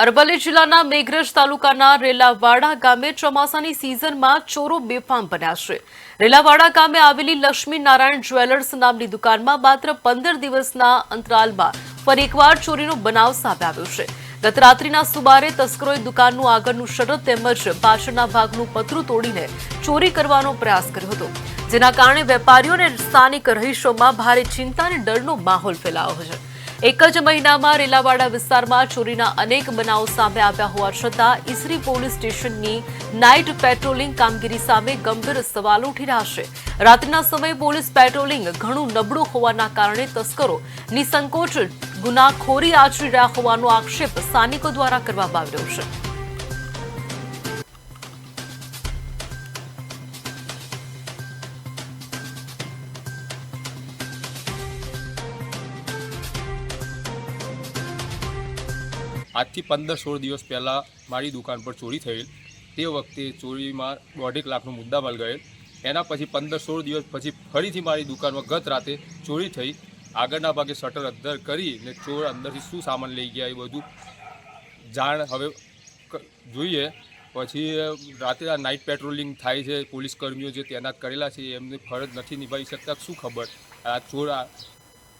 અરવલ્લી જિલ્લાના મેઘરજ તાલુકાના રેલાવાડા ગામે ચોમાસાની સિઝનમાં ચોરો બેફામ બન્યા છે। રેલાવાડા ગામે આવેલી લક્ષ્મી નારાયણ જ્વેલર્સ નામની દુકાનમાં માત્ર 15 દિવસના અંતરાલમાં ફરી એકવાર ચોરીનો બનાવ સામે આવ્યો છે। ગત રાત્રિના સુમારે તસ્કરોએ દુકાનનું આગળનું શટર તેમજ પાછળના ભાગનું પતરું તોડીને ચોરી કરવાનો પ્રયાસ કર્યો હતો, જેના કારણે વેપારીઓ અને સ્થાનિક રહીશોમાં ભારે ચિંતા અને ડરનો માહોલ ફેલાયો છે। એક જ મહિનામાં રેલાવાડા વિસ્તારમાં ચોરીના અનેક બનાવો સામે આવ્યા હોવા છતાં ઈસરી પોલીસ સ્ટેશનની નાઇટ પેટ્રોલિંગ કામગીરી સામે ગંભીર સવાલો ઉઠી રહ્યા છે। રાત્રિના સમયે પોલીસ પેટ્રોલિંગ ઘણું નબળું હોવાના કારણે તસ્કરો નિસંકોચ ગુનાખોરી આચરી રહ્યા હોવાનો આક્ષેપ સ્થાનિકો દ્વારા કરવામાં આવી રહ્યો છે। આજથી 15-16 દિવસ પહેલાં મારી દુકાન પર ચોરી થયેલ। તે વખતે ચોરીમાં 1.5 લાખનો મુદ્દામાલ ગયેલ। એના પછી 15-16 દિવસ પછી ફરીથી મારી દુકાનમાં ગત રાતે ચોરી થઈ। આગળના ભાગે શટર અંદર કરીને ચોર અંદરથી શું સામાન લઈ ગયા એ બધું જાણ હવે જોઈએ। પછી રાતે આ નાઇટ પેટ્રોલિંગ થાય છે, પોલીસ કર્મીઓ જે તૈનાત કરેલા છે એમને ફરજ નથી નિભાવી શકતા, શું ખબર આ ચોર